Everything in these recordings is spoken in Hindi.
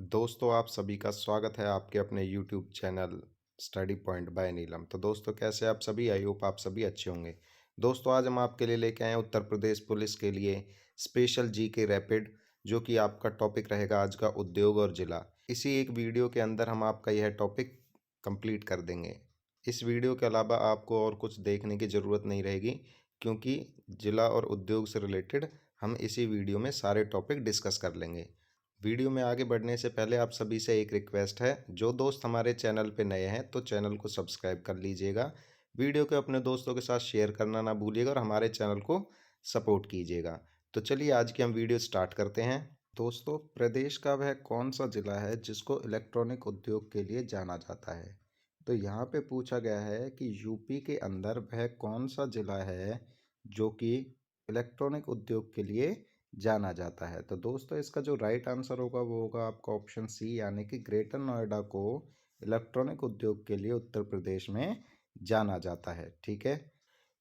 दोस्तों, आप सभी का स्वागत है आपके अपने YouTube channel study point by Neelam. तो दोस्तों, कैसे आप सभी? आई होप आप सभी अच्छे होंगे। दोस्तों, आज हम आपके लिए लेके आए हैं उत्तर प्रदेश पुलिस के लिए स्पेशल जीके रैपिड, जो कि आपका टॉपिक रहेगा आज का उद्योग और जिला। इसी एक वीडियो के अंदर हम आपका यह टॉपिक कंप्लीट कर देंगे। इस वीडियो के अलावा आपको और कुछ देखने की ज़रूरत नहीं रहेगी, क्योंकि जिला और उद्योग से रिलेटेड हम इसी वीडियो में सारे टॉपिक डिस्कस कर लेंगे। वीडियो में आगे बढ़ने से पहले आप सभी से एक रिक्वेस्ट है, जो दोस्त हमारे चैनल पे नए हैं तो चैनल को सब्सक्राइब कर लीजिएगा, वीडियो को अपने दोस्तों के साथ शेयर करना ना भूलिएगा और हमारे चैनल को सपोर्ट कीजिएगा। तो चलिए आज की हम वीडियो स्टार्ट करते हैं। दोस्तों, प्रदेश का वह कौन सा जिला है जिसको इलेक्ट्रॉनिक उद्योग के लिए जाना जाता है? तो यहाँ पे पूछा गया है कि यूपी के अंदर वह कौन सा जिला है जो कि इलेक्ट्रॉनिक उद्योग के लिए जाना जाता है। तो दोस्तों, इसका जो राइट आंसर होगा वो होगा आपका ऑप्शन सी, यानी कि ग्रेटर नोएडा को इलेक्ट्रॉनिक उद्योग के लिए उत्तर प्रदेश में जाना जाता है। ठीक है।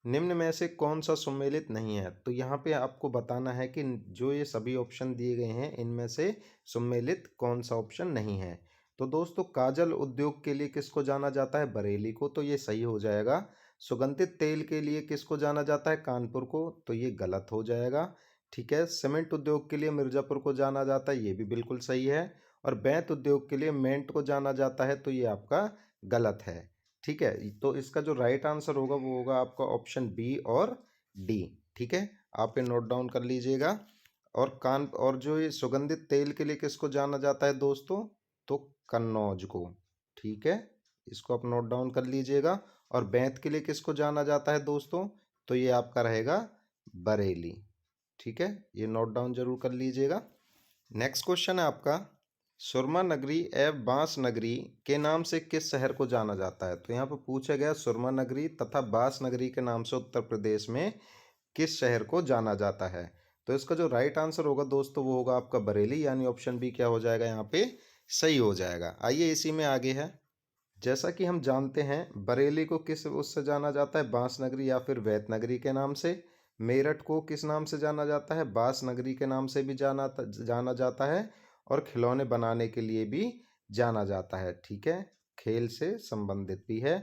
निम्न में से कौन सा सम्मिलित नहीं है? तो यहाँ पे आपको बताना है कि जो ये सभी ऑप्शन दिए गए हैं इनमें से सम्मिलित कौन सा ऑप्शन नहीं है। तो दोस्तों, काजल उद्योग के लिए किसको जाना जाता है? बरेली को, तो ये सही हो जाएगा। सुगंधित तेल के लिए किसको जाना जाता है? कानपुर को, तो ये गलत हो जाएगा। ठीक है। सीमेंट उद्योग के लिए मिर्जापुर को जाना जाता है, ये भी बिल्कुल सही है। और बैंत उद्योग के लिए मेंट को जाना जाता है, तो ये आपका गलत है। ठीक है। तो इसका जो राइट आंसर होगा वो होगा आपका ऑप्शन बी और डी। ठीक है, आप ये नोट डाउन कर लीजिएगा। और जो ये सुगंधित तेल के लिए किसको जाना जाता है दोस्तों? तो कन्नौज को। ठीक है, इसको आप नोट डाउन कर लीजिएगा। और बैंत के लिए किसको जाना जाता है दोस्तों? तो ये आपका रहेगा बरेली। ठीक है, ये नोट डाउन जरूर कर लीजिएगा। नेक्स्ट क्वेश्चन है आपका, सुरमा नगरी एवं बांस नगरी के नाम से किस शहर को जाना जाता है? तो यहाँ पर पूछा गया सुरमा नगरी तथा बांस नगरी के नाम से उत्तर प्रदेश में किस शहर को जाना जाता है? तो इसका जो राइट आंसर होगा दोस्तों वो होगा आपका बरेली, यानी ऑप्शन बी क्या हो जाएगा यहाँ पे? सही हो जाएगा। आइए इसी में आगे है। जैसा कि हम जानते हैं, बरेली को किस उससे जाना जाता है? बांस नगरी या फिर वैत नगरी के नाम से। मेरठ को किस नाम से जाना जाता है? बांस नगरी के नाम से भी जाना जाता है। और खिलौने बनाने के लिए भी जाना जाता है। ठीक है, खेल से संबंधित भी है।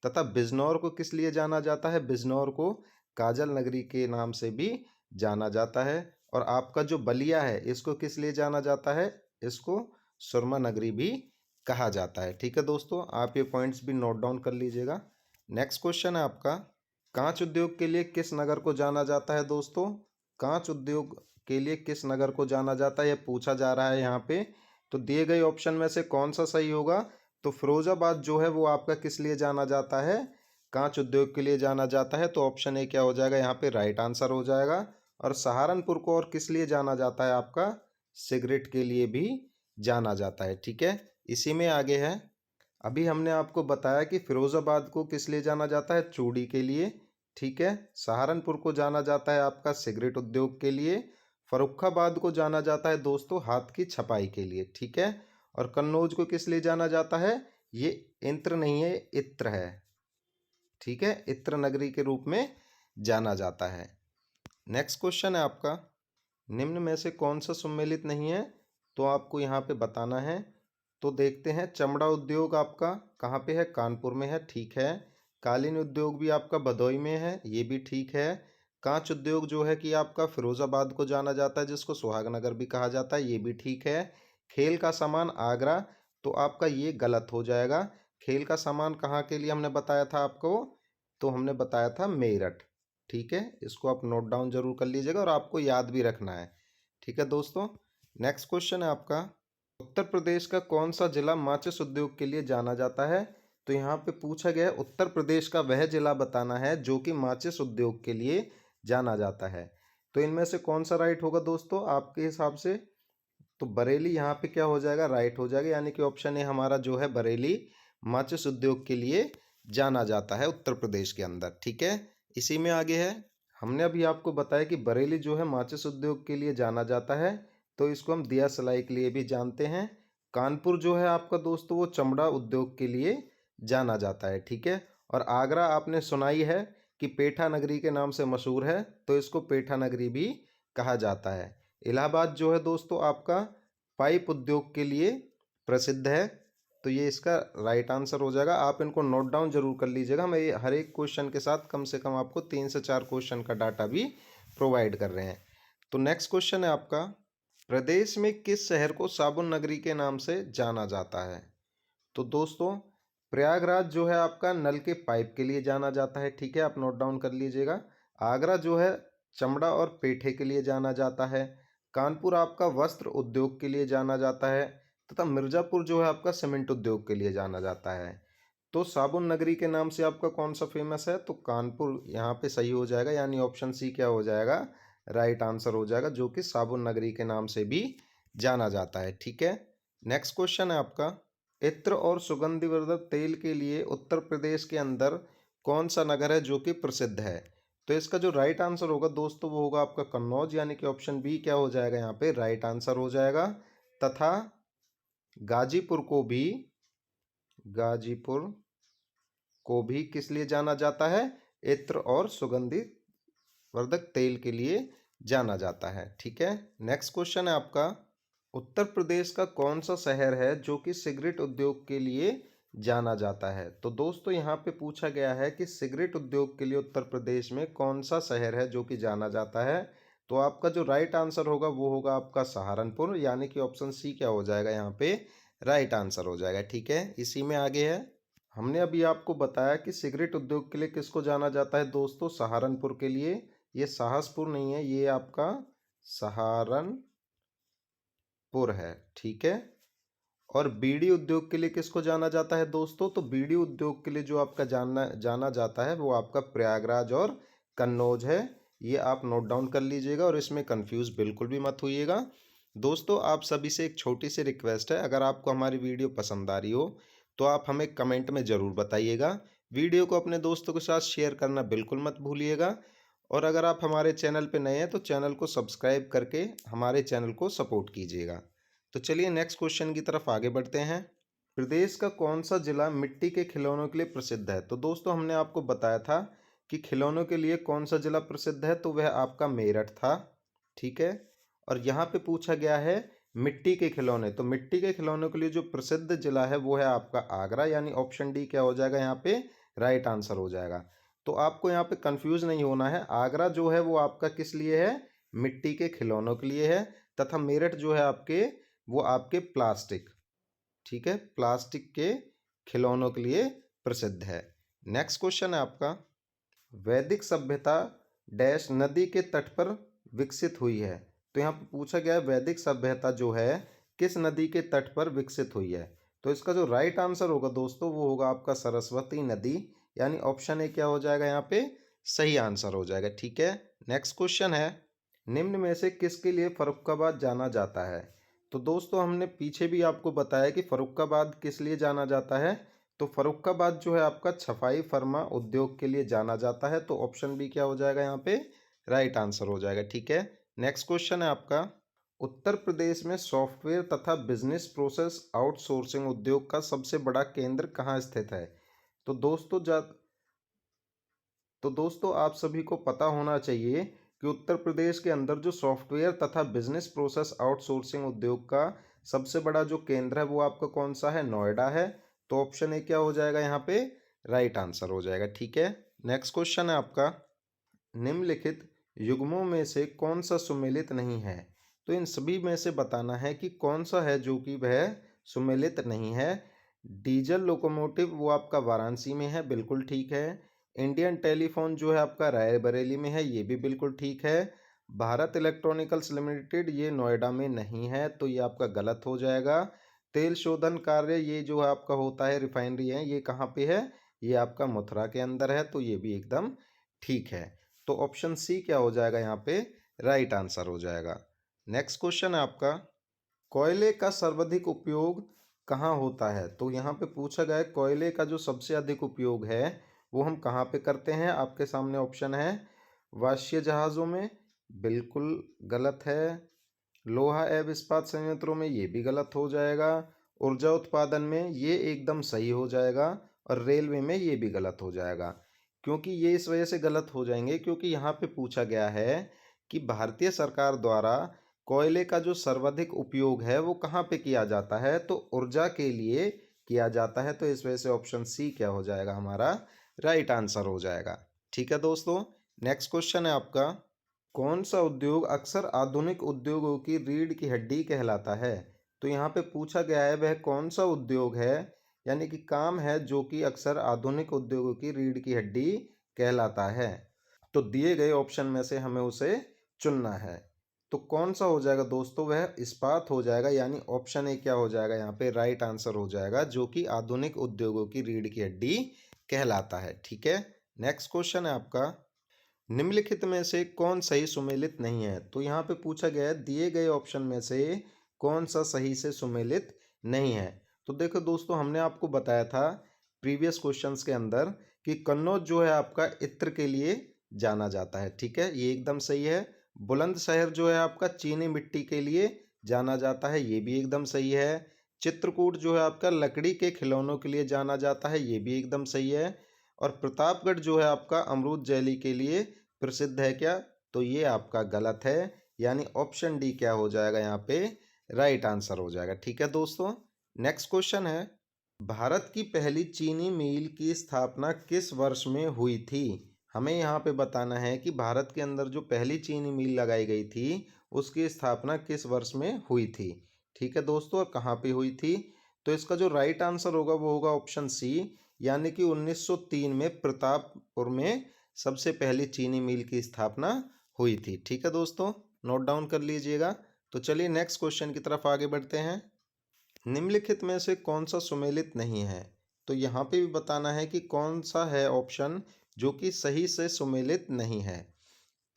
तथा बिजनौर को किस लिए जाना जाता है? बिजनौर को काजल नगरी के नाम से भी जाना जाता है। और आपका जो बलिया है इसको किस लिए जाना जाता है? इसको सुरमा नगरी भी कहा जाता है। ठीक है दोस्तों, आप ये पॉइंट्स भी नोट डाउन कर लीजिएगा। नेक्स्ट क्वेश्चन है आपका, कांच उद्योग के लिए किस नगर को जाना जाता है दोस्तों? कांच उद्योग के लिए किस नगर को जाना जाता है, यह पूछा जा रहा है यहाँ पे। तो दिए गए ऑप्शन में से कौन सा सही होगा? तो फिरोजाबाद जो है वो आपका किस लिए जाना जाता है? कांच उद्योग के लिए जाना जाता है, तो ऑप्शन ए क्या हो जाएगा यहाँ पे? राइट आंसर हो जाएगा। और सहारनपुर को और किस लिए जाना जाता है? आपका सिगरेट के लिए भी जाना जाता है। ठीक है, इसी में आगे है। अभी हमने आपको बताया कि फिरोजाबाद को किस लिए जाना जाता है? चूड़ी के लिए। ठीक है, सहारनपुर को जाना जाता है आपका सिगरेट उद्योग के लिए। फर्रुखाबाद को जाना जाता है दोस्तों हाथ की छपाई के लिए। ठीक है, और कन्नौज को किस लिए जाना जाता है? ये इंत्र नहीं है, इत्र है। ठीक है, इत्र नगरी के रूप में जाना जाता है। नेक्स्ट क्वेश्चन है आपका, निम्न में से कौन सा सम्मिलित नहीं है? तो आपको यहाँ पे बताना है। तो देखते हैं, चमड़ा उद्योग आपका कहाँ पे है? कानपुर में है। ठीक है। कालीन उद्योग भी आपका भदोई में है, ये भी ठीक है। कांच उद्योग जो है कि आपका फिरोजाबाद को जाना जाता है, जिसको सुहागनगर भी कहा जाता है, ये भी ठीक है। खेल का सामान आगरा, तो आपका ये गलत हो जाएगा। खेल का सामान कहाँ के लिए हमने बताया था आपको? तो हमने बताया था मेरठ। ठीक है, इसको आप नोट डाउन जरूर कर लीजिएगा और आपको याद भी रखना है। ठीक है दोस्तों, नेक्स्ट क्वेश्चन है आपका, उत्तर प्रदेश का कौन सा जिला माचिस उद्योग के लिए जाना जाता है? तो यहाँ पे पूछा गया है उत्तर प्रदेश का वह जिला बताना है जो कि माचिस उद्योग के लिए जाना जाता है। तो इनमें से कौन सा राइट होगा दोस्तों आपके हिसाब से? तो बरेली यहाँ पे क्या हो जाएगा? राइट हो जाएगा, यानी कि ऑप्शन ए हमारा जो है बरेली माचिस उद्योग के लिए जाना जाता है उत्तर प्रदेश के अंदर। ठीक है, इसी में आगे है। हमने अभी आपको बताया कि बरेली जो है माचिस उद्योग के लिए जाना जाता है, तो इसको हम दिया सलाई के लिए भी जानते हैं। कानपुर जो है आपका दोस्तों वो चमड़ा उद्योग के लिए जाना जाता है। ठीक है, और आगरा आपने सुनाई है कि पेठा नगरी के नाम से मशहूर है, तो इसको पेठा नगरी भी कहा जाता है। इलाहाबाद जो है दोस्तों आपका पाइप उद्योग के लिए प्रसिद्ध है। तो ये इसका राइट आंसर हो जाएगा। आप इनको नोट डाउन जरूर कर लीजिएगा। मैं ये हर एक क्वेश्चन के साथ कम से कम आपको 3 से 4 क्वेश्चन का डाटा भी प्रोवाइड कर रहे हैं। तो नेक्स्ट क्वेश्चन है आपका, प्रदेश में किस शहर को साबुन नगरी के नाम से जाना जाता है? तो दोस्तों, प्रयागराज जो है आपका नल के पाइप के लिए जाना जाता है, ठीक है, आप नोट डाउन कर लीजिएगा। आगरा जो है चमड़ा और पेठे के लिए जाना जाता है। कानपुर आपका वस्त्र उद्योग के लिए जाना जाता है, तथा मिर्जापुर जो है आपका सीमेंट उद्योग के लिए जाना जाता है। तो साबुन नगरी के नाम से आपका कौन सा फेमस है? तो कानपुर यहाँ पे सही हो जाएगा, यानी ऑप्शन सी क्या हो जाएगा? राइट आंसर हो जाएगा, जो कि साबुन नगरी के नाम से भी जाना जाता है, ठीक है। नेक्स्ट क्वेश्चन है आपका, इत्र और सुगंधिवर्धक तेल के लिए उत्तर प्रदेश के अंदर कौन सा नगर है जो कि प्रसिद्ध है? तो इसका जो राइट आंसर होगा दोस्तों वो होगा आपका कन्नौज, यानी कि ऑप्शन बी क्या हो जाएगा यहाँ पे? राइट आंसर हो जाएगा। तथा गाजीपुर को भी किस लिए जाना जाता है? इत्र और सुगंधित वर्धक तेल के लिए जाना जाता है, ठीक है। नेक्स्ट क्वेश्चन है आपका, उत्तर प्रदेश का कौन सा शहर है जो कि सिगरेट उद्योग के लिए जाना जाता है? तो दोस्तों यहाँ पे पूछा गया है कि सिगरेट उद्योग के लिए उत्तर प्रदेश में कौन सा शहर है जो कि जाना जाता है? तो आपका जो राइट आंसर होगा वो होगा आपका सहारनपुर, यानी कि ऑप्शन सी क्या हो जाएगा यहाँ पे? राइट आंसर हो जाएगा, ठीक है। इसी में आगे है, हमने अभी आपको बताया कि सिगरेट उद्योग के लिए किसको जाना जाता है दोस्तों? सहारनपुर के लिए। ये साहसपुर नहीं है, ये आपका सहारनपुर है, ठीक है। और बीड़ी उद्योग के लिए किसको जाना जाता है दोस्तों? तो बीड़ी उद्योग के लिए जो आपका जाना जाता है वो आपका प्रयागराज और कन्नौज है। ये आप नोट डाउन कर लीजिएगा और इसमें कंफ्यूज बिल्कुल भी मत होइएगा। दोस्तों, आप सभी से एक छोटी सी रिक्वेस्ट है, अगर आपको हमारी वीडियो पसंद आ रही हो तो आप हमें कमेंट में ज़रूर बताइएगा। वीडियो को अपने दोस्तों के साथ शेयर करना बिल्कुल मत भूलिएगा। और अगर आप हमारे चैनल पर नए हैं तो चैनल को सब्सक्राइब करके हमारे चैनल को सपोर्ट कीजिएगा। तो चलिए नेक्स्ट क्वेश्चन की तरफ आगे बढ़ते हैं। प्रदेश का कौन सा जिला मिट्टी के खिलौनों के लिए प्रसिद्ध है? तो दोस्तों हमने आपको बताया था कि खिलौनों के लिए कौन सा जिला प्रसिद्ध है, तो वह आपका मेरठ था, ठीक है। और यहाँ पे पूछा गया है मिट्टी के खिलौने, तो मिट्टी के खिलौनों के लिए जो प्रसिद्ध जिला है वो है आपका आगरा, यानी ऑप्शन डी क्या हो जाएगा यहाँ पे? राइट आंसर हो जाएगा। तो आपको यहाँ पे कंफ्यूज नहीं होना है, आगरा जो है वो आपका किस लिए है? मिट्टी के खिलौनों के लिए है। तथा मेरठ जो है आपके वो आपके प्लास्टिक, ठीक है, प्लास्टिक के खिलौनों के लिए प्रसिद्ध है। नेक्स्ट क्वेश्चन है आपका, वैदिक सभ्यता डैश नदी के तट पर विकसित हुई है? तो यहाँ पर पूछा गया है वैदिक सभ्यता जो है किस नदी के तट पर विकसित हुई है? तो इसका जो राइट आंसर होगा दोस्तों वो होगा आपका सरस्वती नदी, यानी ऑप्शन ए क्या हो जाएगा यहाँ पे? सही आंसर हो जाएगा, ठीक है। नेक्स्ट क्वेश्चन है, निम्न में से किसके लिए फर्रुखाबाद जाना जाता है? तो दोस्तों हमने पीछे भी आपको बताया कि फर्रुखाबाद किस लिए जाना जाता है। तो फर्रुखाबाद जो है आपका छपाई फर्मा उद्योग के लिए जाना जाता है। तो ऑप्शन बी क्या हो जाएगा यहाँ पे? राइट आंसर हो जाएगा, ठीक है। नेक्स्ट क्वेश्चन है आपका, उत्तर प्रदेश में सॉफ्टवेयर तथा बिजनेस प्रोसेस आउटसोर्सिंग उद्योग का सबसे बड़ा केंद्र कहाँ स्थित है? तो दोस्तों आप सभी को पता होना चाहिए कि उत्तर प्रदेश के अंदर जो सॉफ्टवेयर तथा बिजनेस प्रोसेस आउटसोर्सिंग उद्योग का सबसे बड़ा जो केंद्र है वो आपका कौन सा है? नोएडा है। तो ऑप्शन ए क्या हो जाएगा यहाँ पे? राइट आंसर हो जाएगा, ठीक है। नेक्स्ट क्वेश्चन है आपका, निम्नलिखित युग्मों में से कौन सा सुमेलित नहीं है? तो इन सभी में से बताना है कि कौन सा है जो कि वह सुमेलित नहीं है। डीजल लोकोमोटिव वो आपका वाराणसी में है, बिल्कुल ठीक है। इंडियन टेलीफोन जो है आपका रायबरेली में है, ये भी बिल्कुल ठीक है। भारत इलेक्ट्रॉनिकल्स लिमिटेड ये नोएडा में नहीं है, तो ये आपका गलत हो जाएगा। तेल शोधन कार्य ये जो आपका होता है रिफाइनरी है, ये कहाँ पे है? ये आपका मथुरा के अंदर है, तो ये भी एकदम ठीक है। तो ऑप्शन सी क्या हो जाएगा यहाँ पे? राइट आंसर हो जाएगा। नेक्स्ट क्वेश्चन है आपका, कोयले का सर्वाधिक उपयोग कहाँ होता है? तो यहाँ पे पूछा गया है कोयले का जो सबसे अधिक उपयोग है वो हम कहाँ पे करते हैं? आपके सामने ऑप्शन है, वाष्य जहाज़ों में, बिल्कुल गलत है। लोहा एवं इस्पात संयंत्रों में, ये भी गलत हो जाएगा। ऊर्जा उत्पादन में, ये एकदम सही हो जाएगा। और रेलवे में ये भी गलत हो जाएगा। क्योंकि ये इस वजह से गलत हो जाएंगे क्योंकि यहाँ पे पूछा गया है कि भारतीय सरकार द्वारा कोयले का जो सर्वाधिक उपयोग है वो कहाँ पे किया जाता है? तो ऊर्जा के लिए किया जाता है। तो इस वजह से ऑप्शन सी क्या हो जाएगा हमारा राइट आंसर हो जाएगा। ठीक है दोस्तों, नेक्स्ट क्वेश्चन है आपका, कौन सा उद्योग अक्सर आधुनिक उद्योगों की रीढ़ की हड्डी कहलाता है? तो यहाँ पे पूछा गया है वह कौन सा उद्योग है, यानी कि काम है जो कि अक्सर आधुनिक उद्योगों की रीढ़ की हड्डी कहलाता है। तो दिए गए ऑप्शन में से हमें उसे चुनना है। तो कौन सा हो जाएगा दोस्तों? वह इस्पात हो जाएगा, यानी ऑप्शन ए क्या हो जाएगा यहाँ पे राइट आंसर हो जाएगा, जो कि आधुनिक उद्योगों की रीढ़ की हड्डी कहलाता है। ठीक है, नेक्स्ट क्वेश्चन है आपका, निम्नलिखित में से कौन सही सुमेलित नहीं है? तो यहाँ पे पूछा गया है दिए गए ऑप्शन में से कौन सा सही से सुमेलित नहीं है। तो देखो दोस्तों, हमने आपको बताया था प्रीवियस क्वेश्चंस के अंदर कि कन्नौज जो है आपका इत्र के लिए जाना जाता है। ठीक है, ये एकदम सही है। बुलंदशहर जो है आपका चीनी मिट्टी के लिए जाना जाता है, ये भी एकदम सही है। चित्रकूट जो है आपका लकड़ी के खिलौनों के लिए जाना जाता है, ये भी एकदम सही है। और प्रतापगढ़ जो है आपका अमरूद जैली के लिए प्रसिद्ध है क्या? तो ये आपका गलत है, यानी ऑप्शन डी क्या हो जाएगा यहाँ पे राइट आंसर हो जाएगा। ठीक है दोस्तों, नेक्स्ट क्वेश्चन है, भारत की पहली चीनी मिल की स्थापना किस वर्ष में हुई थी? हमें यहाँ पे बताना है कि भारत के अंदर जो पहली चीनी मिल लगाई गई थी उसकी स्थापना किस वर्ष में हुई थी। ठीक है दोस्तों, और कहाँ पे हुई थी? तो इसका जो राइट आंसर होगा वो होगा ऑप्शन सी, यानी कि 1903 में प्रतापपुर में सबसे पहली चीनी मिल की स्थापना हुई थी। ठीक है दोस्तों, नोट डाउन कर लीजिएगा। तो चलिए नेक्स्ट क्वेश्चन की तरफ आगे बढ़ते हैं। निम्नलिखित में से कौन सा सुमेलित नहीं है? तो यहाँ पे भी बताना है कि कौन सा है ऑप्शन जो कि सही से सुमेलित नहीं है।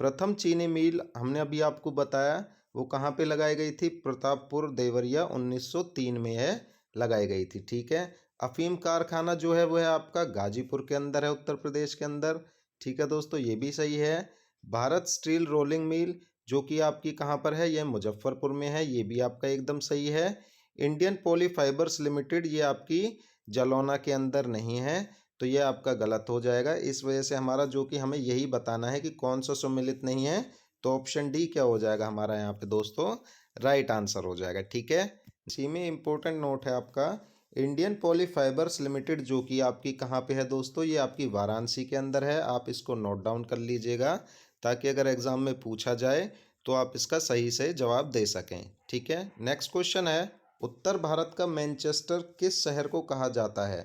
प्रथम चीनी मिल हमने अभी आपको बताया वो कहाँ पे लगाई गई थी? प्रतापपुर देवरिया 1903 में है लगाई गई थी। ठीक है, अफीम कारखाना जो है वो है आपका गाजीपुर के अंदर है, उत्तर प्रदेश के अंदर। ठीक है दोस्तों, ये भी सही है। भारत स्टील रोलिंग मिल जो कि आपकी कहाँ पर है? यह मुजफ्फरपुर में है, ये भी आपका एकदम सही है। इंडियन पॉलीफाइबर्स लिमिटेड ये आपकी जलौना के अंदर नहीं है, तो ये आपका गलत हो जाएगा। इस वजह से हमारा जो कि हमें यही बताना है कि कौन सा सुमेलित नहीं है, तो ऑप्शन डी क्या हो जाएगा हमारा यहाँ पे दोस्तों राइट आंसर हो जाएगा। ठीक है, इसी में इम्पोर्टेंट नोट है आपका, इंडियन पॉलीफाइबर्स लिमिटेड जो कि आपकी कहाँ पे है दोस्तों? ये आपकी वाराणसी के अंदर है। आप इसको नोट डाउन कर लीजिएगा ताकि अगर एग्जाम में पूछा जाए तो आप इसका सही से जवाब दे सकें। ठीक है, नेक्स्ट क्वेश्चन है, उत्तर भारत का मैनचेस्टर किस शहर को कहा जाता है?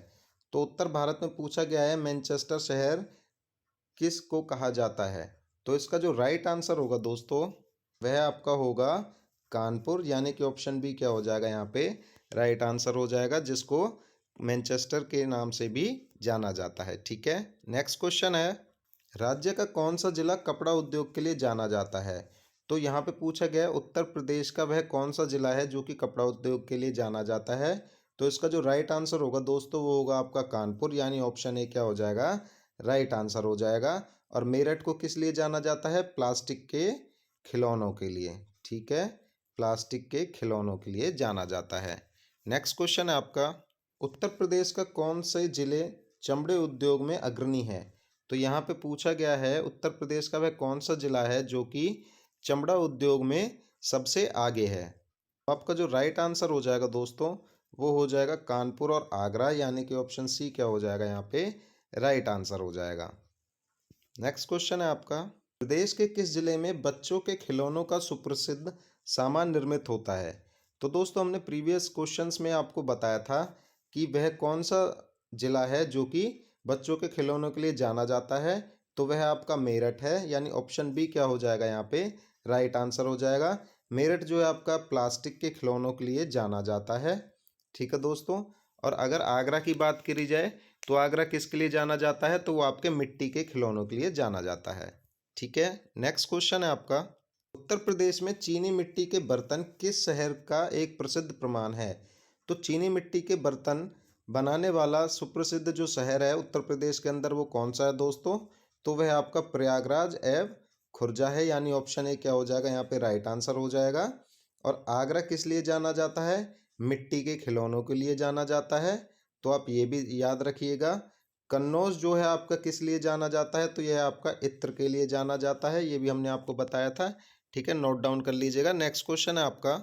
तो उत्तर भारत में पूछा गया है मैनचेस्टर शहर किस को कहा जाता है? तो इसका जो राइट आंसर होगा दोस्तों वह आपका होगा कानपुर, यानी कि ऑप्शन बी क्या हो जाएगा यहाँ पे राइट आंसर हो जाएगा, जिसको मैनचेस्टर के नाम से भी जाना जाता है। ठीक है, नेक्स्ट क्वेश्चन है, राज्य का कौन सा जिला कपड़ा उद्योग के लिए जाना जाता है? तो यहाँ पे पूछा गया है उत्तर प्रदेश का वह कौन सा जिला है जो कि कपड़ा उद्योग के लिए जाना जाता है? तो इसका जो राइट आंसर होगा दोस्तों वो होगा आपका कानपुर, यानी ऑप्शन ए क्या हो जाएगा राइट आंसर हो जाएगा। और मेरठ को किस लिए जाना जाता है? प्लास्टिक के खिलौनों के लिए। ठीक है, प्लास्टिक के खिलौनों के लिए जाना जाता है। नेक्स्ट क्वेश्चन है आपका, उत्तर प्रदेश का कौन से जिले चमड़े उद्योग में अग्रणी है? तो यहाँ पे पूछा गया है उत्तर प्रदेश का वह कौन सा जिला है जो कि चमड़ा उद्योग में सबसे आगे है। तो आपका जो राइट आंसर हो जाएगा दोस्तों वो हो जाएगा कानपुर और आगरा, यानी कि ऑप्शन सी क्या हो जाएगा यहाँ पे राइट आंसर हो जाएगा। नेक्स्ट क्वेश्चन है आपका, प्रदेश के किस जिले में बच्चों के खिलौनों का सुप्रसिद्ध सामान निर्मित होता है? तो दोस्तों हमने प्रीवियस क्वेश्चंस में आपको बताया था कि वह कौन सा जिला है जो कि बच्चों के खिलौनों के लिए जाना जाता है, तो वह आपका मेरठ है, यानी ऑप्शन बी क्या हो जाएगा यहाँ पे राइट आंसर हो जाएगा। मेरठ जो है आपका प्लास्टिक के खिलौनों के लिए जाना जाता है। ठीक है दोस्तों, और अगर आगरा की बात करी जाए तो आगरा किसके लिए जाना जाता है? तो वो आपके मिट्टी के खिलौनों के लिए जाना जाता है। ठीक है, नेक्स्ट क्वेश्चन है आपका, उत्तर प्रदेश में चीनी मिट्टी के बर्तन किस शहर का एक प्रसिद्ध प्रमाण है? तो चीनी मिट्टी के बर्तन बनाने वाला सुप्रसिद्ध जो शहर है उत्तर प्रदेश के अंदर वो कौन सा है दोस्तों? तो वह आपका प्रयागराज एवं खुर्जा है, यानी ऑप्शन ए क्या हो जाएगा यहाँ पे राइट आंसर हो जाएगा। और आगरा किस लिए जाना जाता है? मिट्टी के खिलौनों के लिए जाना जाता है, तो आप ये भी याद रखिएगा। कन्नौज जो है आपका किस लिए जाना जाता है? तो यह आपका इत्र के लिए जाना जाता है, ये भी हमने आपको बताया था ठीक है, नोट डाउन कर लीजिएगा। नेक्स्ट क्वेश्चन है आपका,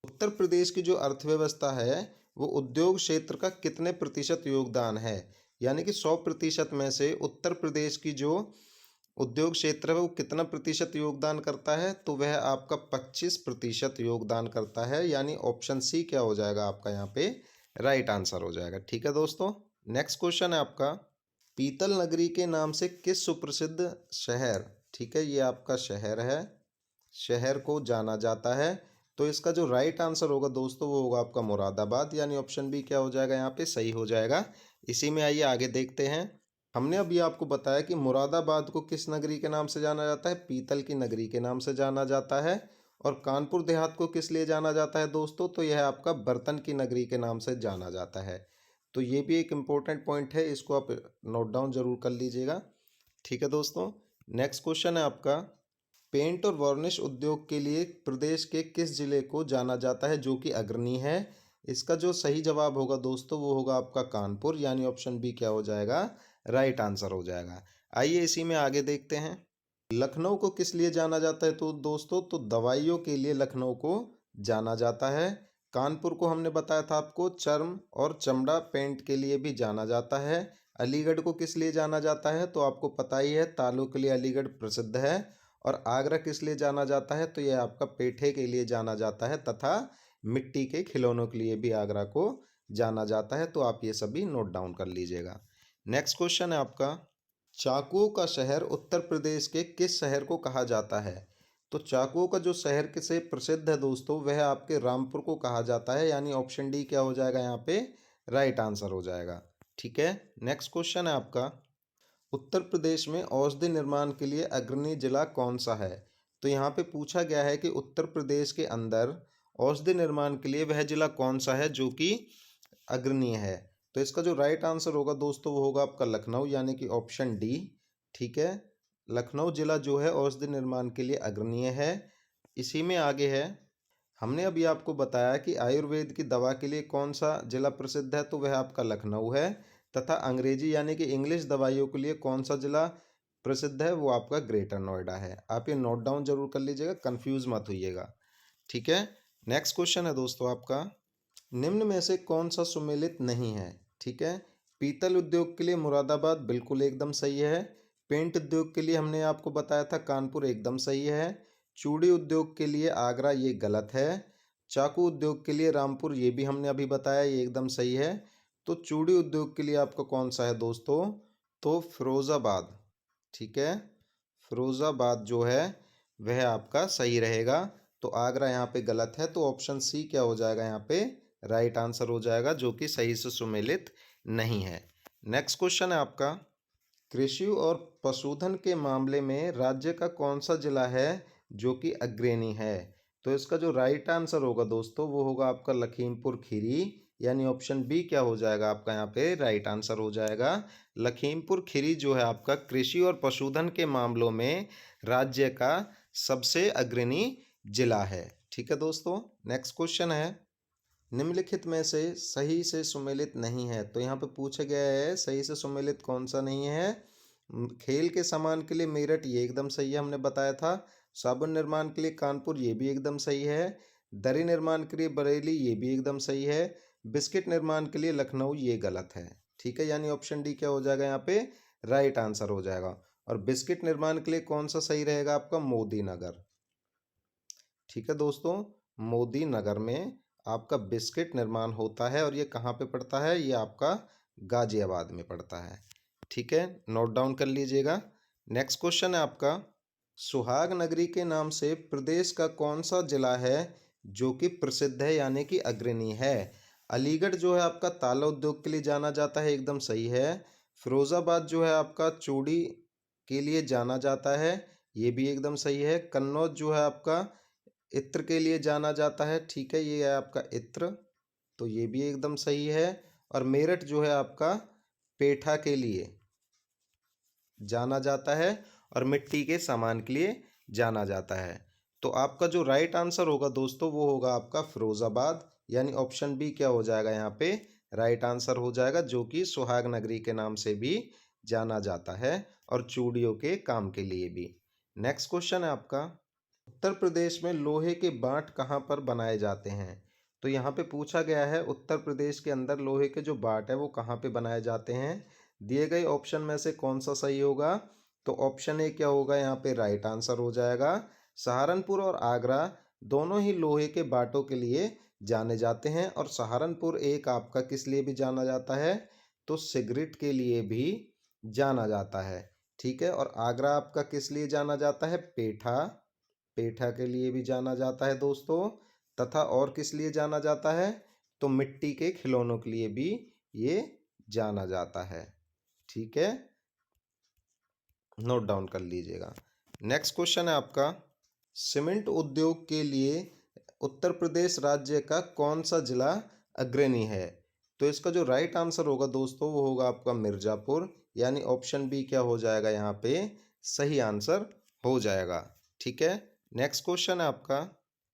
उत्तर प्रदेश की जो अर्थव्यवस्था है वो उद्योग क्षेत्र का कितने प्रतिशत योगदान है? यानी कि 100% में से उत्तर प्रदेश की जो उद्योग क्षेत्र है वो कितना प्रतिशत योगदान करता है? तो वह आपका 25% योगदान करता है, यानी ऑप्शन सी क्या हो जाएगा आपका यहाँ पे राइट आंसर हो जाएगा। ठीक है दोस्तों, नेक्स्ट क्वेश्चन है आपका, पीतल नगरी के नाम से किस सुप्रसिद्ध शहर, ठीक है ये आपका शहर है, शहर को जाना जाता है? तो इसका जो राइट आंसर होगा दोस्तों वो होगा आपका मुरादाबाद, यानी ऑप्शन बी क्या हो जाएगा यहाँ पे सही हो जाएगा। इसी में आइए आगे देखते हैं। हमने अभी आपको बताया कि मुरादाबाद को किस नगरी के नाम से जाना जाता है? पीतल की नगरी के नाम से जाना जाता है। और कानपुर देहात को किस लिए जाना जाता है दोस्तों? तो यह आपका बर्तन की नगरी के नाम से जाना जाता है। तो ये भी एक इम्पोर्टेंट पॉइंट है, इसको आप नोट डाउन जरूर कर लीजिएगा। ठीक है दोस्तों, नेक्स्ट क्वेश्चन है आपका, पेंट और वार्निश उद्योग के लिए प्रदेश के किस जिले को जाना जाता है जो कि अग्रणी है? इसका जो सही जवाब होगा दोस्तों वो होगा आपका कानपुर, यानी ऑप्शन बी क्या हो जाएगा राइट आंसर हो जाएगा। आइए इसी में आगे देखते हैं। लखनऊ को किस लिए जाना जाता है? तो दोस्तों तो दवाइयों के लिए लखनऊ को जाना जाता है। कानपुर को हमने बताया था आपको चर्म और चमड़ा पेंट के लिए भी जाना जाता है। अलीगढ़ को किस लिए जाना जाता है? तो आपको पता ही है तालों के लिए अलीगढ़ प्रसिद्ध है। और आगरा किस लिए जाना जाता है? तो यह आपका पेठे के लिए जाना जाता है, तथा मिट्टी के खिलौनों के लिए भी आगरा को जाना जाता है। तो आप ये सभी नोट डाउन कर लीजिएगा। नेक्स्ट क्वेश्चन है आपका, चाकुओं का शहर उत्तर प्रदेश के किस शहर को कहा जाता है? तो चाकुओं का जो शहर से प्रसिद्ध है दोस्तों वह आपके रामपुर को कहा जाता है, यानी ऑप्शन डी क्या हो जाएगा यहाँ पे राइट आंसर हो जाएगा। ठीक है, नेक्स्ट क्वेश्चन है आपका, उत्तर प्रदेश में औषधि निर्माण के लिए अग्रणी जिला कौन सा है? तो यहाँ पे पूछा गया है कि उत्तर प्रदेश के अंदर औषधि निर्माण के लिए वह जिला कौन सा है जो कि अग्रणी है? तो इसका जो राइट आंसर होगा दोस्तों वो होगा आपका लखनऊ, यानी कि ऑप्शन डी। ठीक है, लखनऊ जिला जो है औषधि निर्माण के लिए अग्रणीय है। इसी में आगे है, हमने अभी आपको बताया कि आयुर्वेद की दवा के लिए कौन सा जिला प्रसिद्ध है? तो वह आपका लखनऊ है। तथा अंग्रेजी यानी कि इंग्लिश दवाइयों के लिए कौन सा जिला प्रसिद्ध है? वो आपका ग्रेटर नोएडा है। आप ये नोट डाउन जरूर कर लीजिएगा, कंफ्यूज मत होइएगा। ठीक है, नेक्स्ट क्वेश्चन है दोस्तों आपका, निम्न में से कौन सा सुमेलित नहीं है? ठीक है, पीतल उद्योग के लिए मुरादाबाद बिल्कुल एकदम सही है। पेंट उद्योग के लिए हमने आपको बताया था कानपुर एकदम सही है। चूड़ी उद्योग के लिए आगरा ये गलत है। चाकू उद्योग के लिए रामपुर ये भी हमने अभी बताया ये एकदम सही है। तो चूड़ी उद्योग के लिए आपका कौन सा है दोस्तों? तो फिरोजाबाद। ठीक है, फिरोजाबाद जो है वह आपका सही रहेगा। तो आगरा यहाँ पे गलत है, तो ऑप्शन सी क्या हो जाएगा यहाँ पे राइट आंसर हो जाएगा, जो कि सही से सुमेलित नहीं है। नेक्स्ट क्वेश्चन है आपका, कृषि और पशुधन के मामले में राज्य का कौन सा जिला है जो कि अग्रणी है? तो इसका जो राइट आंसर होगा दोस्तों वो होगा आपका लखीमपुर खीरी, यानी ऑप्शन बी क्या हो जाएगा आपका यहाँ पे राइट आंसर हो जाएगा। लखीमपुर खीरी जो है आपका कृषि और पशुधन के मामलों में राज्य का सबसे अग्रणी जिला है। ठीक है दोस्तों, नेक्स्ट क्वेश्चन है, निम्नलिखित में से सही से सुमेलित नहीं है। तो यहाँ पे पूछा गया है सही से सुमेलित कौन सा नहीं है। खेल के सामान के लिए मेरठ ये एकदम सही है, हमने बताया था। साबुन निर्माण के लिए कानपुर ये भी एकदम सही है। दरी निर्माण के लिए बरेली ये भी एकदम सही है। बिस्किट निर्माण के लिए लखनऊ ये गलत है। ठीक है, यानी ऑप्शन डी क्या हो जाएगा यहाँ पे राइट आंसर हो जाएगा। और बिस्किट निर्माण के लिए कौन सा सही रहेगा आपका मोदी नगर। ठीक है दोस्तों, मोदी नगर में आपका बिस्किट निर्माण होता है, और ये कहाँ पे पड़ता है? ये आपका गाजियाबाद में पड़ता है। ठीक है, नोट डाउन कर लीजिएगा। नेक्स्ट क्वेश्चन है आपका, सुहाग नगरी के नाम से प्रदेश का कौन सा जिला है जो कि प्रसिद्ध है यानी कि अग्रणी है? अलीगढ़ जो है आपका ताला उद्योग के लिए जाना जाता है, एकदम सही है। फिरोजाबाद जो है आपका चूड़ी के लिए जाना जाता है, ये भी एकदम सही है। कन्नौज जो है आपका इत्र के लिए जाना जाता है, ठीक है ये है आपका इत्र, तो ये भी एकदम सही है। और मेरठ जो है आपका पेठा के लिए जाना जाता है और मिट्टी के सामान के लिए जाना जाता है। तो आपका जो राइट आंसर होगा दोस्तों वो होगा आपका फिरोजाबाद, यानी ऑप्शन बी क्या हो जाएगा यहाँ पे राइट आंसर हो जाएगा, जो कि सुहाग नगरी के नाम से भी जाना जाता है और चूड़ियों के काम के लिए भी। नेक्स्ट क्वेश्चन है आपका, उत्तर प्रदेश में लोहे के बाँट कहाँ पर बनाए जाते हैं? तो यहाँ पे पूछा गया है उत्तर प्रदेश के अंदर लोहे के जो बाँट है वो कहाँ पे बनाए जाते हैं? दिए गए ऑप्शन में से कौन सा सही होगा? तो ऑप्शन ए क्या होगा यहाँ पे राइट आंसर हो जाएगा। सहारनपुर और आगरा दोनों ही लोहे के बाँटों के लिए जाने जाते हैं और सहारनपुर एक आपका किस लिए भी जाना जाता है? तो सिगरेट के लिए भी जाना जाता है। ठीक है, और आगरा आपका किस लिए जाना जाता है? पेठा, पेठा के लिए भी जाना जाता है दोस्तों। तथा और किस लिए जाना जाता है? तो मिट्टी के खिलौनों के लिए भी ये जाना जाता है। ठीक है, नोट डाउन कर लीजिएगा। नेक्स्ट क्वेश्चन है आपका, सीमेंट उद्योग के लिए उत्तर प्रदेश राज्य का कौन सा जिला अग्रणी है? तो इसका जो राइट आंसर होगा दोस्तों वो होगा आपका मिर्जापुर, यानी ऑप्शन बी क्या हो जाएगा यहाँ पे सही आंसर हो जाएगा। ठीक है, नेक्स्ट क्वेश्चन है आपका,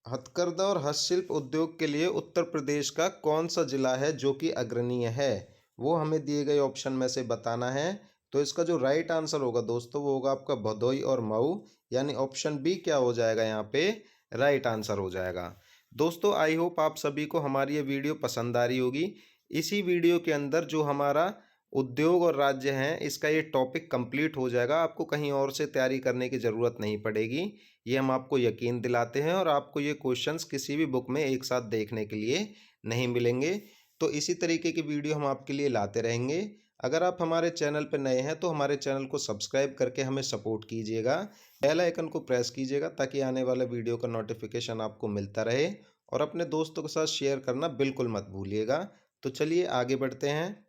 हथकरघा और हस्तशिल्प उद्योग के लिए उत्तर प्रदेश का कौन सा जिला है जो कि अग्रणीय है? वो हमें दिए गए ऑप्शन में से बताना है। तो इसका जो राइट आंसर होगा दोस्तों वो होगा आपका भदोई और मऊ, यानी ऑप्शन बी क्या हो जाएगा यहाँ पे राइट आंसर हो जाएगा। दोस्तों आई होप आप सभी को हमारी ये वीडियो पसंद आ रही होगी। इसी वीडियो के अंदर जो हमारा उद्योग और राज्य हैं इसका ये टॉपिक कंप्लीट हो जाएगा, आपको कहीं और से तैयारी करने की ज़रूरत नहीं पड़ेगी, ये हम आपको यकीन दिलाते हैं। और आपको ये क्वेश्चंस किसी भी बुक में एक साथ देखने के लिए नहीं मिलेंगे। तो इसी तरीके की वीडियो हम आपके लिए लाते रहेंगे। अगर आप हमारे चैनल पर नए हैं तो हमारे चैनल को सब्सक्राइब करके हमें सपोर्ट कीजिएगा, बेल आइकन को प्रेस कीजिएगा ताकि आने वाले वीडियो का नोटिफिकेशन आपको मिलता रहे, और अपने दोस्तों के साथ शेयर करना बिल्कुल मत भूलिएगा। तो चलिए आगे बढ़ते हैं।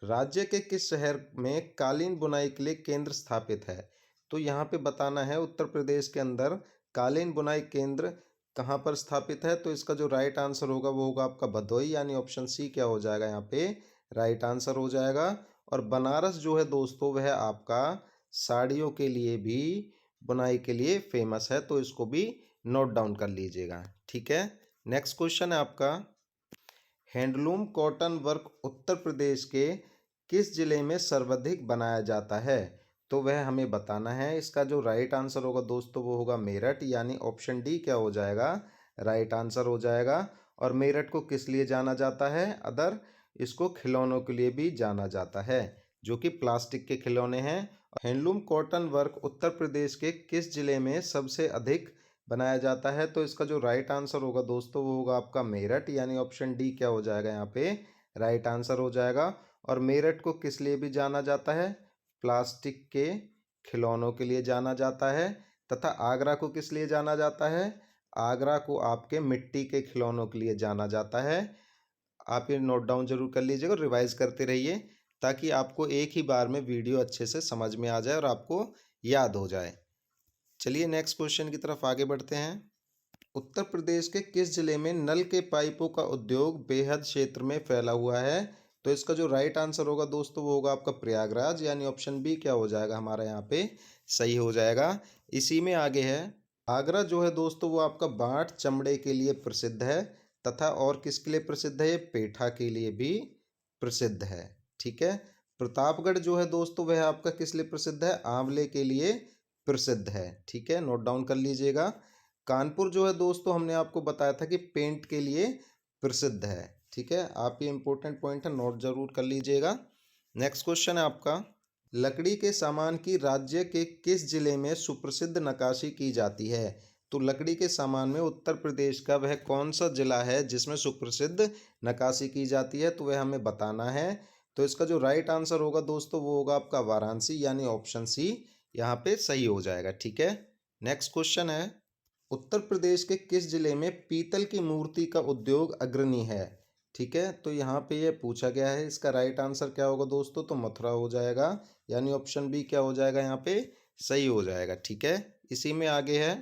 राज्य के किस शहर में कालीन बुनाई के लिए केंद्र स्थापित है? तो यहाँ पे बताना है उत्तर प्रदेश के अंदर कालीन बुनाई केंद्र कहाँ पर स्थापित है? तो इसका जो राइट आंसर होगा वो होगा आपका भदोई, यानी ऑप्शन सी क्या हो जाएगा यहाँ पे राइट आंसर हो जाएगा। और बनारस जो है दोस्तों वह आपका साड़ियों के लिए भी बुनाई के लिए फेमस है, तो इसको भी नोट डाउन कर लीजिएगा। ठीक है, नेक्स्ट क्वेश्चन है आपका, handloom cotton work Uttar Pradesh के किस जिले में सर्वाधिक बनाया जाता है? तो वह हमें बताना है। इसका जो राइट आंसर होगा दोस्तों वो होगा मेरठ, यानी ऑप्शन डी क्या हो जाएगा राइट आंसर हो जाएगा। और मेरठ को किस लिए जाना जाता है? अदर इसको खिलौनों के लिए भी जाना जाता है, जो कि प्लास्टिक के खिलौने हैं। Handloom cotton work Uttar Pradesh के किस जिले में सबसे अधिक बनाया जाता है? तो इसका जो राइट आंसर होगा दोस्तों वो होगा आपका मेरठ, यानी ऑप्शन डी क्या हो जाएगा यहाँ पे राइट आंसर हो जाएगा। और मेरठ को किस लिए भी जाना जाता है? प्लास्टिक के खिलौनों के लिए जाना जाता है। तथा आगरा को किस लिए जाना जाता है? आगरा को आपके मिट्टी के खिलौनों के लिए जाना जाता है। आप ये नोट डाउन जरूर कर लीजिएगा और रिवाइज करते रहिए ताकि आपको एक ही बार में वीडियो अच्छे से समझ में आ जाए और आपको याद हो जाए। चलिए नेक्स्ट क्वेश्चन की तरफ आगे बढ़ते हैं। उत्तर प्रदेश के किस जिले में नल के पाइपों का उद्योग बेहद क्षेत्र में फैला हुआ है? तो इसका जो राइट आंसर होगा दोस्तों वो होगा आपका प्रयागराज, यानी ऑप्शन बी क्या हो जाएगा हमारा यहाँ पे सही हो जाएगा। इसी में आगे है, आगरा जो है दोस्तों वो आपका बाँट चमड़े के लिए प्रसिद्ध है, तथा और किसके लिए प्रसिद्ध है? पेठा के लिए भी प्रसिद्ध है। ठीक है, प्रतापगढ़ जो है दोस्तों वह आपका किस लिए प्रसिद्ध है? आंवले के लिए प्रसिद्ध है। ठीक है, नोट डाउन कर लीजिएगा। कानपुर जो है दोस्तों हमने आपको बताया था कि पेंट के लिए प्रसिद्ध है। ठीक है, आप ये इंपॉर्टेंट पॉइंट है नोट जरूर कर लीजिएगा। नेक्स्ट क्वेश्चन है आपका, लकड़ी के सामान की राज्य के किस जिले में सुप्रसिद्ध नक्काशी की जाती है? तो लकड़ी के सामान में उत्तर प्रदेश का वह कौन सा जिला है जिसमें सुप्रसिद्ध नक्काशी की जाती है? तो वह हमें बताना है। तो इसका जो राइट आंसर होगा दोस्तों वो होगा आपका वाराणसी, यानी ऑप्शन सी यहाँ पे सही हो जाएगा। ठीक है, नेक्स्ट क्वेश्चन है, उत्तर प्रदेश के किस जिले में पीतल की मूर्ति का उद्योग अग्रणी है? ठीक है, तो यहाँ पे ये पूछा गया है, इसका राइट आंसर क्या होगा दोस्तों? तो मथुरा हो जाएगा, यानी ऑप्शन बी क्या हो जाएगा यहाँ पे सही हो जाएगा। ठीक है, इसी में आगे है,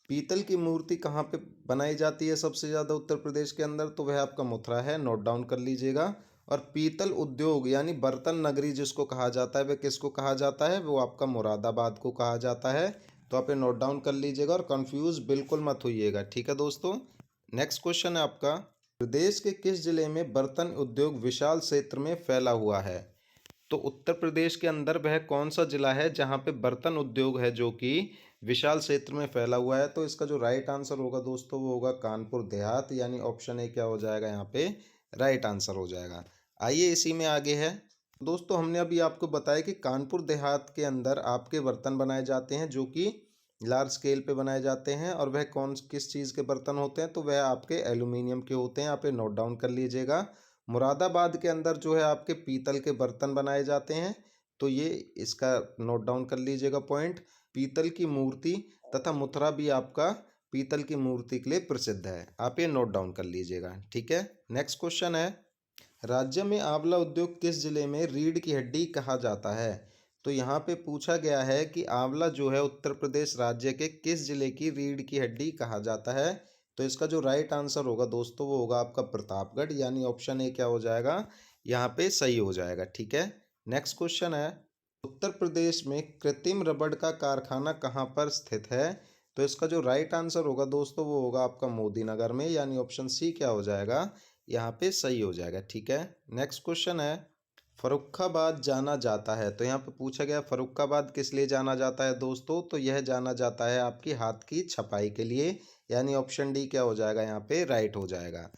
पीतल की मूर्ति कहाँ पे बनाई जाती है सबसे ज़्यादा उत्तर प्रदेश के अंदर? तो वह आपका मथुरा है, नोट डाउन कर लीजिएगा। और पीतल उद्योग यानी बर्तन नगरी जिसको कहा जाता है वह किसको कहा जाता है? वो आपका मुरादाबाद को कहा जाता है। तो आप ये नोट डाउन कर लीजिएगा और कंफ्यूज बिल्कुल मत होइएगा। ठीक है दोस्तों, नेक्स्ट क्वेश्चन है आपका, प्रदेश के किस जिले में बर्तन उद्योग विशाल क्षेत्र में फैला हुआ है? तो उत्तर प्रदेश के अंदर वह कौन सा जिला है जहाँ पे बर्तन उद्योग है जो कि विशाल क्षेत्र में फैला हुआ है। तो इसका जो राइट आंसर होगा दोस्तों वो होगा कानपुर देहात, यानी ऑप्शन ए क्या हो जाएगा यहाँ पे राइट आंसर हो जाएगा। आइए इसी में आगे है दोस्तों, हमने अभी आपको बताया कि कानपुर देहात के अंदर आपके बर्तन बनाए जाते हैं जो कि लार्ज स्केल पे बनाए जाते हैं, और वह कौन किस चीज़ के बर्तन होते हैं, तो वह आपके एल्यूमिनियम के होते हैं। यहाँ पे नोट डाउन कर लीजिएगा। मुरादाबाद के अंदर जो है आपके पीतल के बर्तन बनाए जाते हैं, तो ये इसका नोट डाउन कर लीजिएगा पॉइंट। पीतल की मूर्ति तथा मथुरा भी आपका पीतल की मूर्ति के लिए प्रसिद्ध है, आप ये नोट डाउन कर लीजिएगा। ठीक है, नेक्स्ट क्वेश्चन है, राज्य में आंवला उद्योग किस जिले में रीढ़ की हड्डी कहा जाता है। तो यहाँ पे पूछा गया है कि आंवला जो है उत्तर प्रदेश राज्य के किस जिले की रीढ़ की हड्डी कहा जाता है। तो इसका जो राइट आंसर होगा दोस्तों वो होगा आपका प्रतापगढ़, यानी ऑप्शन ए क्या हो जाएगा यहाँ पे सही हो जाएगा। ठीक है, नेक्स्ट क्वेश्चन है, उत्तर प्रदेश में कृत्रिम रबड़ का कारखाना कहाँ पर स्थित है। तो इसका जो राइट आंसर होगा दोस्तों वो होगा आपका मोदी नगर में, यानी ऑप्शन सी क्या हो जाएगा यहाँ पे सही हो जाएगा। ठीक है, नेक्स्ट क्वेश्चन है, फर्रुखाबाद जाना जाता है। तो यहाँ पे पूछा गया फर्रुखाबाद किस लिए जाना जाता है दोस्तों, तो यह जाना जाता है आपकी हाथ की छपाई के लिए, यानी ऑप्शन डी क्या हो जाएगा यहाँ पे राइट हो जाएगा।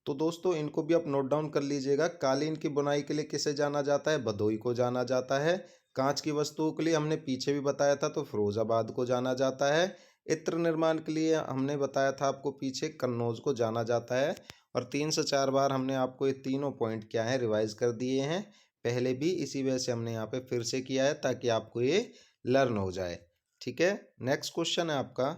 तो दोस्तों इनको भी आप नोट डाउन कर लीजिएगा। कालीन की बुनाई के लिए किसे जाना जाता है, भदोई को जाना जाता है। कांच की वस्तुओं के लिए हमने पीछे भी बताया था तो फिरोजाबाद को जाना जाता है। इत्र निर्माण के लिए हमने बताया था आपको पीछे कन्नौज को जाना जाता है। और 3 से 4 बार हमने आपको ये तीनों पॉइंट क्या है रिवाइज कर दिए हैं पहले भी, इसी वजह से हमने यहाँ पे फिर से किया है ताकि आपको ये लर्न हो जाए। ठीक है, नेक्स्ट क्वेश्चन है आपका,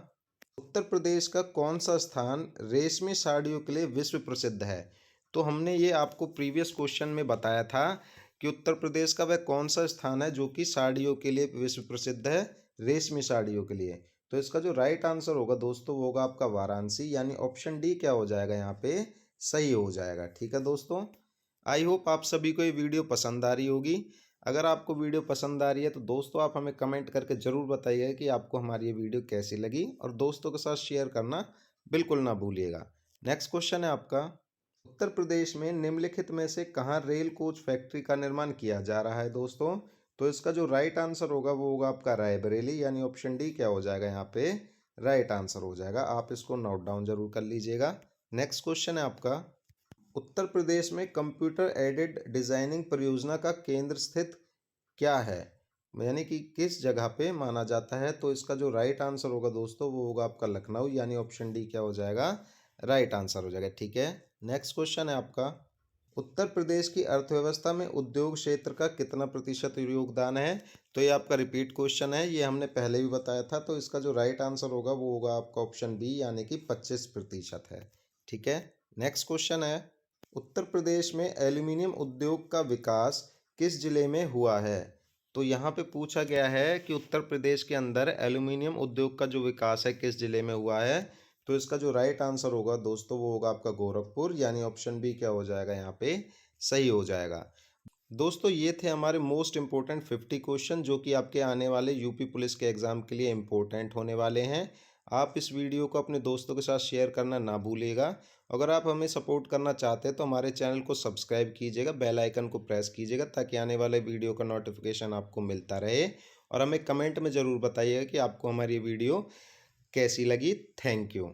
उत्तर प्रदेश का कौन सा स्थान रेशमी साड़ियों के लिए विश्व प्रसिद्ध है। तो हमने ये आपको प्रीवियस क्वेश्चन में बताया था कि उत्तर प्रदेश का वह कौन सा स्थान है जो कि साड़ियों के लिए विश्व प्रसिद्ध है, रेशमी साड़ियों के लिए। तो इसका जो राइट आंसर होगा दोस्तों वो होगा आपका वाराणसी, यानी ऑप्शन डी क्या हो जाएगा यहाँ पे सही हो जाएगा। ठीक है दोस्तों, आई होप आप सभी को ये वीडियो पसंद आ रही होगी। अगर आपको वीडियो पसंद आ रही है तो दोस्तों आप हमें कमेंट करके ज़रूर बताइए कि आपको हमारी ये वीडियो कैसी लगी, और दोस्तों के साथ शेयर करना बिल्कुल ना भूलिएगा। नेक्स्ट क्वेश्चन है आपका, उत्तर प्रदेश में निम्नलिखित में से कहाँ रेल कोच फैक्ट्री का निर्माण किया जा रहा है दोस्तों। तो इसका जो राइट आंसर होगा वो होगा आपका रायबरेली, यानी ऑप्शन डी क्या हो जाएगा यहाँ पे राइट आंसर हो जाएगा। आप इसको नोट डाउन जरूर कर लीजिएगा। नेक्स्ट क्वेश्चन है आपका, उत्तर प्रदेश में कंप्यूटर एडेड डिजाइनिंग परियोजना का केंद्र स्थित क्या है, यानी कि किस जगह पे माना जाता है। तो इसका जो राइट आंसर होगा दोस्तों वो होगा आपका लखनऊ, यानी ऑप्शन डी क्या हो जाएगा राइट आंसर हो जाएगा। ठीक है, नेक्स्ट क्वेश्चन है आपका, उत्तर प्रदेश की अर्थव्यवस्था में उद्योग क्षेत्र का कितना प्रतिशत योगदान है। तो ये आपका रिपीट क्वेश्चन है, ये हमने पहले भी बताया था। तो इसका जो राइट आंसर होगा वो होगा आपका ऑप्शन बी, यानी कि 25% है। ठीक है, नेक्स्ट क्वेश्चन है, उत्तर प्रदेश में एल्यूमिनियम उद्योग का विकास किस जिले में हुआ है। तो यहाँ पे पूछा गया है कि उत्तर प्रदेश के अंदर एल्यूमिनियम उद्योग का जो विकास है किस जिले में हुआ है। तो इसका जो राइट आंसर होगा दोस्तों वो होगा आपका गोरखपुर, यानी ऑप्शन बी क्या हो जाएगा यहाँ पे सही हो जाएगा। दोस्तों ये थे हमारे मोस्ट इम्पोर्टेंट 50 क्वेश्चन जो कि आपके आने वाले यूपी पुलिस के एग्ज़ाम के लिए इम्पोर्टेंट होने वाले हैं। आप इस वीडियो को अपने दोस्तों के साथ शेयर करना ना भूलिएगा। अगर आप हमें सपोर्ट करना चाहते हैं तो हमारे चैनल को सब्सक्राइब कीजिएगा, बेल आइकन को प्रेस कीजिएगा ताकि आने वाले वीडियो का नोटिफिकेशन आपको मिलता रहे। और हमें कमेंट में ज़रूर बताइएगा कि आपको हमारी वीडियो कैसी लगी। Thank you.